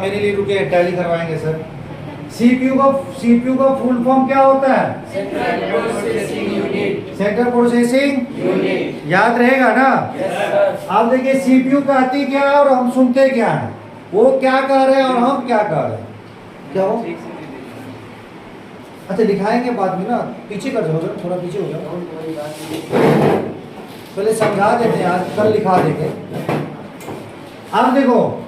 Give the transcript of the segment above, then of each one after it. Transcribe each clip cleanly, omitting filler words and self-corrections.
मेरे लिए रुके, टैली करवाएंगे सर। सीपीयू का फुल फॉर्म क्या होता है? Central processing unit. Central processing unit. याद रहेगा ना? अब देखिए सीपीयू कहती क्या है और हम सुनते क्या है। वो क्या कह रहे हैं और हम क्या कह रहे हैं, क्या हो? अच्छा दिखाएंगे बाद में ना, पीछे कर जाओ, थोड़ा पीछे हो जाओ, पहले समझा देते हैं, आज कल लिखा देंगे। अब देखो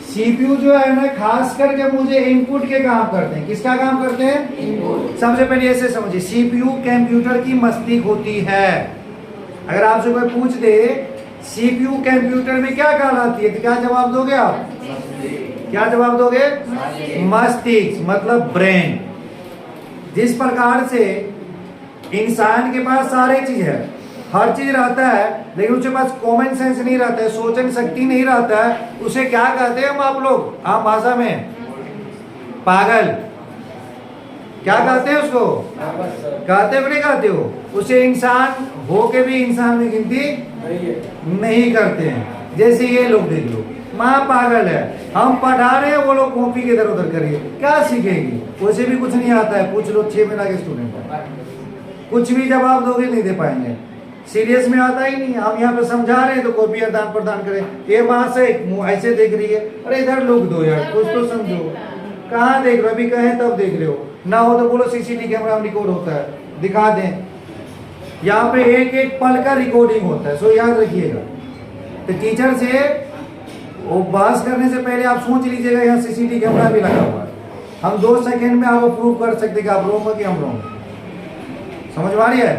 सीपीयू जो है ना खास करके मुझे इनपुट के काम करते हैं। किसका काम करते हैं? इनपुट। सबसे पहले ऐसे समझिए, सीपीयू कंप्यूटर की मस्तिष्क होती है। अगर आपसे कोई पूछ दे सीपीयू कंप्यूटर में क्या कहलाती है तो क्या जवाब दोगे आप? क्या जवाब दोगे? मस्तिष्क मतलब ब्रेन। जिस प्रकार से इंसान के पास सारे चीज है, हर चीज रहता है, लेकिन उसके पास कॉमन सेंस नहीं रहता है, सोचने शक्ति नहीं रहता है, उसे क्या कहते हैं हम आप लोग आम भाषा में? पागल। क्या कहते हैं उसको? कहते हो नहीं कहते हो? उसे इंसान हो के भी इंसान में गिनती नहीं करते हैं। जैसे ये लोग देख लो, माँ पागल है, हम पढ़ा रहे हैं, वो लोग कॉपी के इधर उधर करिए, क्या सीखेगी? उसे भी कुछ नहीं आता है, पूछ लो 6 महीना के स्टूडेंट है, कुछ भी जवाब दोगे नहीं दे पाएंगे, सीरियस में आता ही नहीं। हम यहाँ पे समझा रहे हैं तो कॉपी आदान प्रदान करें, ये वहां से ऐसे देख रही है, अरे इधर लोग दो यार, कुछ तो समझो, कहाँ देख रहे हो? अभी कहें तब देख रहे हो, ना हो तो बोलो सीसीटीवी कैमरा में रिकॉर्ड होता है, दिखा दें। यहाँ पे एक एक पल का रिकॉर्डिंग होता है, सो याद रखिएगा। तो टीचर से वो बहस करने से पहले आप सोच लीजिएगा यहाँ सीसीटीवी कैमरा भी लगा हुआ है, हम 2 सेकंड में आपको प्रूव कर सकते कि आप रोंगे कि हम रोंगे। समझ में आ रही है?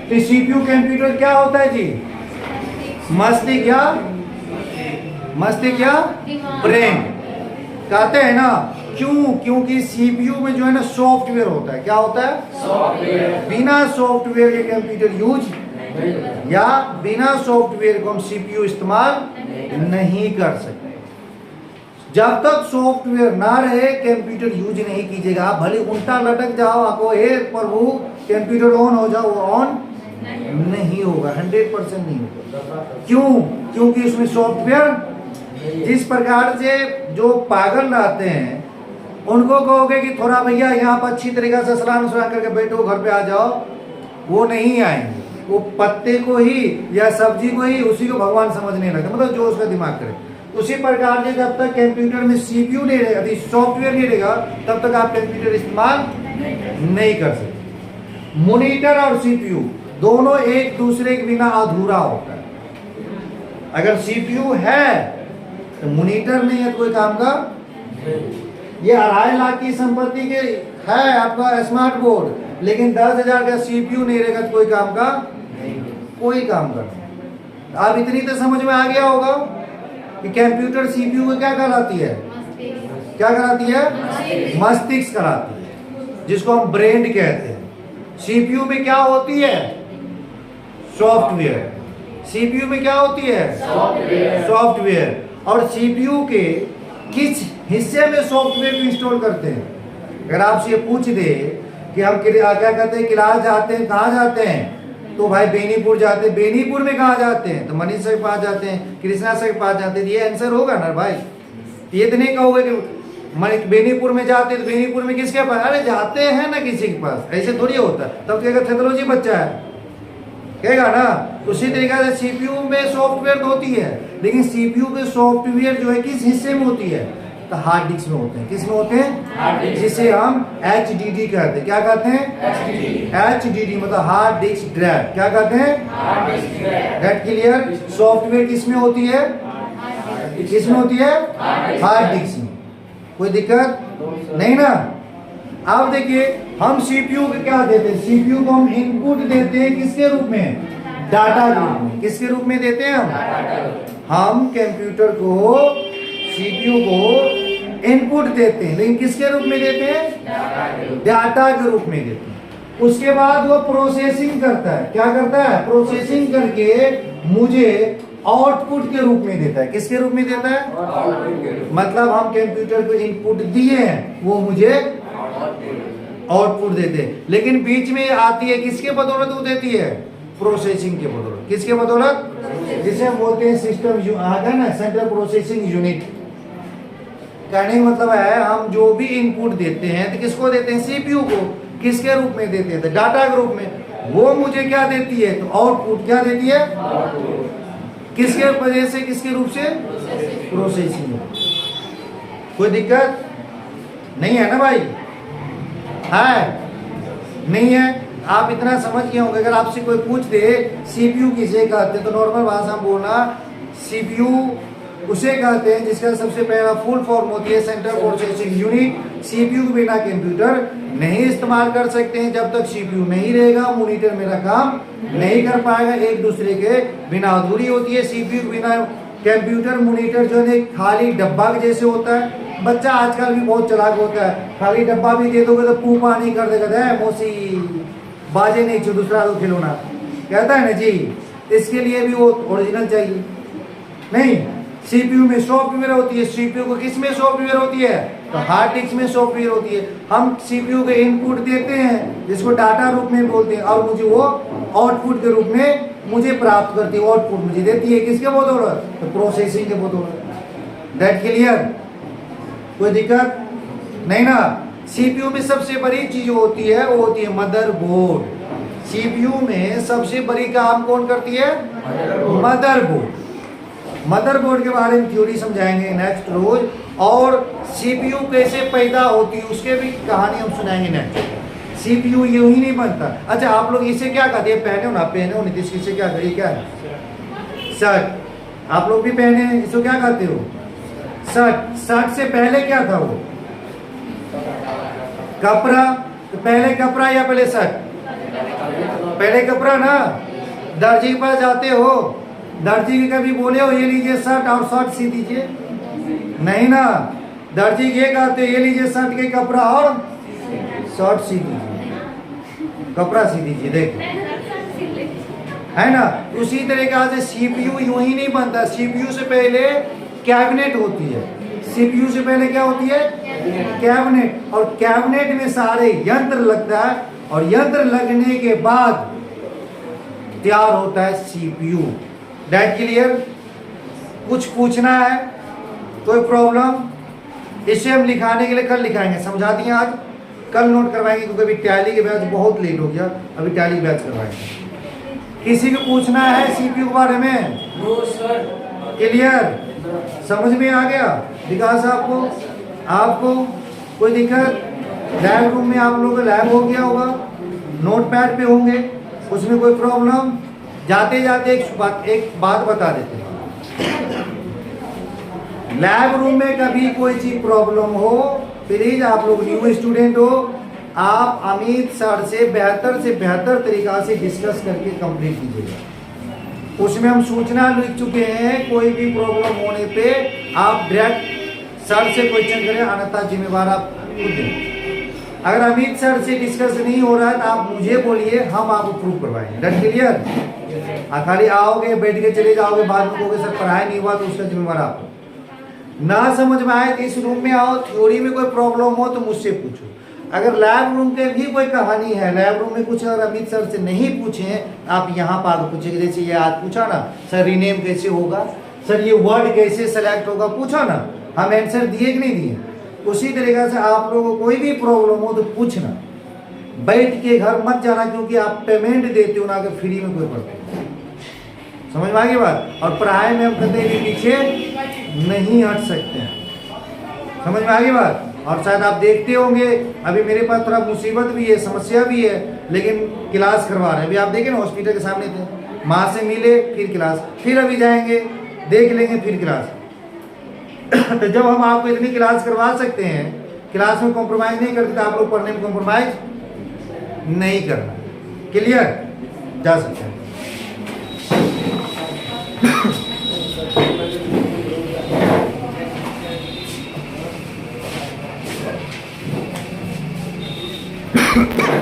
तो सीपीयू कंप्यूटर क्या होता है जी? मस्तिष्क या ब्रेन कहते हैं ना। क्यों? क्योंकि सीपीयू में जो है ना सॉफ्टवेयर होता है। क्या होता है? सॉफ्टवेयर। बिना सॉफ्टवेयर के कंप्यूटर यूज या बिना सॉफ्टवेयर को हम सीपीयू इस्तेमाल नहीं कर सकते। जब तक सॉफ्टवेयर ना रहे कंप्यूटर यूज नहीं कीजिएगा। आप भले उल्टा लटक जाओ, आपको हे प्रभु कंप्यूटर ऑन हो जाओ, वो ऑन नहीं होगा, 100% नहीं होगा। क्यों? क्योंकि उसमें सॉफ्टवेयर, जिस प्रकार से जो पागल रहते हैं उनको कहोगे कि थोड़ा भैया यहाँ पर अच्छी तरीके से स्नान करके बैठो, घर पे आ जाओ, वो नहीं आएंगे। वो पत्ते को ही या सब्जी को ही उसी को भगवान समझने लगे, मतलब जो उसका दिमाग करे। उसी प्रकार से जब तक कंप्यूटर में सीपीयू नहीं रहेगा, सॉफ्टवेयर नहीं रहेगा, तब तक आप कंप्यूटर इस्तेमाल नहीं कर सकते। मॉनिटर और सीपीयू दोनों एक दूसरे के बिना अधूरा होता है। अगर सीपीयू है तो मॉनिटर नहीं है तो कोई काम का। ये 2.5 लाख की संपत्ति के है आपका स्मार्ट बोर्ड, लेकिन 10,000 का सीपीयू नहीं रहेगा तो कोई काम का कोई काम का नहीं। आप इतनी तो समझ में आ गया होगा कि कंप्यूटर सीपीयू को क्या कहलाती है? क्या कहलाती है? मस्तिष्क कहलाती है, जिसको हम ब्रेन कहते हैं। सीपीयू में क्या होती है? सॉफ्टवेयर। सीपीयू में क्या होती है? सॉफ्टवेयर। और सीपीयू के किस हिस्से में सॉफ्टवेयर को इंस्टॉल करते हैं? अगर आपसे पूछ दे कि हम क्या कहते हैं, क्लास जाते हैं, कहाँ जाते हैं, तो भाई बेनीपुर जाते हैं। बेनीपुर में कहाँ जाते हैं? तो मनीष सर के पास जाते हैं, कृष्णा सर के पास जाते हैं। ये आंसर होगा ना भाई। ये तो नहीं कहोगे कि बेनीपुर में जाते तो बेनीपुर में किसके पास? अरे जाते हैं ना किसी के पास, ऐसे थोड़ी होता है। तब कहेगा थेथोलॉजी बच्चा है, कहेगा ना। उसी तरीके से सीपीयू में सॉफ्टवेयर होती है, लेकिन सीपीयू के सॉफ्टवेयर जो है किस हिस्से में होती है? तो हार्ड डिस्क में होते हैं। किस में होते हैं? जिसे हम HDD कहते हैं। क्या कहते हैं? HDD मतलब हार्ड डिस्क ड्राइव। क्या कहते हैं? That clear? सॉफ्टवेयर किस में होती है? किस में होती है? हार्ड डिस्क में। कोई दिक्कत नहीं ना। अब देखिए हम सीपीयू को क्या देते हैं? सीपीयू को हम इनपुट देते हैं किसके रूप में? डाटा के रूप में। किसके रूप में देते हैं हम कंप्यूटर को, सीपीयू को इनपुट देते हैं, लेकिन किसके रूप में देते हैं? डाटा के रूप में देते हैं। उसके बाद वो प्रोसेसिंग करता है। क्या करता है? प्रोसेसिंग करके मुझे आउटपुट के रूप में देता है। किसके रूप में देता है? मतलब हम कंप्यूटर को इनपुट दिए हैं, वो मुझे आउटपुट देते हैं। लेकिन बीच में आती है किसके बदौलत वो देती है? प्रोसेसिंग के बदौलत। किसके बदौलत? जिसे हम बोलते हैं सिस्टम, आता है ना सेंट्रल प्रोसेसिंग यूनिट। कहने का मतलब है हम जो भी इनपुट देते हैं तो किसको देते हैं, सीपीयू को। किसके रूप में देते हैं, तो डाटा के रूप में। वो मुझे क्या देती है, तो आउटपुट क्या देती है, किसके वजह से, किसके रूप से, प्रोसेसिंग। कोई दिक्कत नहीं है ना भाई, है नहीं है? आप इतना समझ गए होंगे। अगर आपसे कोई पूछ दे सीपीयू किसे कहते हैं, तो नॉर्मल भाषा में बोलना सीपीयू उसे कहते हैं जिसका सबसे पहला फुल फॉर्म होती है सेंट्रल प्रोसेसिंग यूनिट। सीपीयू के बिना कंप्यूटर नहीं इस्तेमाल कर सकते हैं। जब तक सीपीयू नहीं रहेगा मॉनिटर मेरा काम नहीं कर पाएगा। एक दूसरे के बिना अधूरी होती है। सीपीयू के बिना कंप्यूटर मॉनिटर जो है खाली डब्बा के जैसे होता है। बच्चा आजकल भी बहुत चालाक होता है, खाली डब्बा भी दे दोगे तो पू पानी कर देगा, मौसी बाजे नहीं छो दूसरा तो खिलौना कहता है ना जी। इसके लिए भी वो ओरिजिनल चाहिए। नहीं, सीपीयू में सॉफ्टवेयर होती है। सीपीयू को किस में सॉफ्टवेयर होती है, तो हार्ड डिस्क में सॉफ्टवेयर होती है। हम सीपीयू के इनपुट देते हैं जिसको डाटा रूप में बोलते हैं, और मुझे वो आउटपुट के रूप में मुझे प्राप्त करती है। आउटपुट मुझे देती है किसके बदौलत, तो प्रोसेसिंग के बदौलत। That clear? कोई दिक्कत नहीं ना। सीपीयू में सबसे बड़ी चीज होती है वो होती है मदरबोर्ड। सीपीयू में सबसे बड़ी काम कौन करती है, मदरबोर्ड। मदरबोर्ड के बारे में थ्योरी समझाएंगे नेक्स्ट रोज। और सीपीयू कैसे पैदा होती है उसके भी कहानी हम सुनाएंगे नेक्स्ट। सीपीयू यूं ही नहीं बनता। अच्छा, आप लोग इसे क्या कहते हैं, पहने हो ना, पहने हो नीतीश, इसे क्या करिए, क्या है, शर्ट। आप लोग भी पहने हैं, इसको क्या कहते हो, शर्ट। शर्ट से पहले क्या था वो, कपड़ा। तो पहले कपड़ा या पहले शर्ट, पहले कपड़ा ना। दर्जी पर जाते हो, दर्जी के कभी बोले हो ये लीजिए शर्ट और शर्ट सी दीजिए, नहीं ना। दर्जी ये कहते ये लीजिए शर्ट के कपड़ा और शर्ट सी दीजिए, कपड़ा सी दीजिए, देख, है ना। उसी तरीके से सीपीयू यूं ही नहीं बनता। सीपीयू से पहले कैबिनेट होती है। सीपीयू से पहले क्या होती है, कैबिनेट। और कैबिनेट में सारे यंत्र लगता है, और यंत्र लगने के बाद तैयार होता है सीपीयू। That clear? कुछ पूछना है, कोई प्रॉब्लम? इसे हम लिखाने के लिए कल लिखाएंगे, समझा दिए आज, कल नोट करवाएंगे क्योंकि अभी टैली के बैच बहुत लेट हो गया, अभी टैली के बैच करवाएंगे। किसी को पूछना है सीपीयू के बारे में? No sir. क्लियर? समझ में आ गया विकास आपको? आपको कोई दिक्कत? लैब रूम में आप लोगों का लैब हो गया होगा, नोटपैड पे होंगे, उसमें कोई प्रॉब्लम? जाते जाते एक बात बता देते हैं, लैब रूम में कभी कोई चीज प्रॉब्लम हो, प्लीज आप लोग न्यू स्टूडेंट हो, आप अमित सर से बेहतर तरीका से डिस्कस करके कंप्लीट कीजिएगा। उसमें हम सूचना लिख चुके हैं, कोई भी प्रॉब्लम होने पे आप डायरेक्ट सर से क्वेश्चन करें, अन्यथा जिम्मेवार आप खुद हैं। अगर अमित सर से डिस्कस नहीं हो रहा है तो आप मुझे बोलिए, हम आपको प्रूव करवाएंगे। That clear? खाली आओगे बैठ के चले जाओगे, बाद में कहोगे सर पढ़ाई नहीं हुआ, तो उसका जिम्मेवार आप। ना समझ में आए तो इस रूम में आओ, थ्योरी में कोई प्रॉब्लम हो तो मुझसे पूछो। अगर लैब रूम के भी कोई कहानी है, लैब रूम में कुछ अगर अमित सर से नहीं पूछे, आप यहाँ पर आकर पूछेंगे। जैसे ये आज पूछा ना सर रीनेम कैसे होगा, सर ये वर्ड कैसे सेलेक्ट होगा, पूछा ना, हम आंसर दिए कि नहीं दिए? उसी तरीके से आप लोगों को कोई भी प्रॉब्लम हो तो पूछना, बैठ के घर मत जाना, क्योंकि आप पेमेंट देते हो ना कि फ्री में कोई पढ़ते। समझ में आ गई बात? और पढ़ाई में हम कभी भी पीछे नहीं हट सकते हैं। समझ में आ गई बात? और शायद आप देखते होंगे अभी मेरे पास थोड़ा मुसीबत भी है, समस्या भी है, लेकिन क्लास करवा रहे हैं। अभी आप देखें ना हॉस्पिटल के सामने थे, माँ से मिले फिर क्लास, फिर अभी जाएंगे देख लेंगे फिर क्लास। तो जब हम आपको इतनी क्लास करवा सकते हैं, क्लास में कॉम्प्रोमाइज नहीं करते, तो आप लोग पढ़ने में कॉम्प्रोमाइज नहीं करना। क्लियर? जा सकते हैं। Thank you.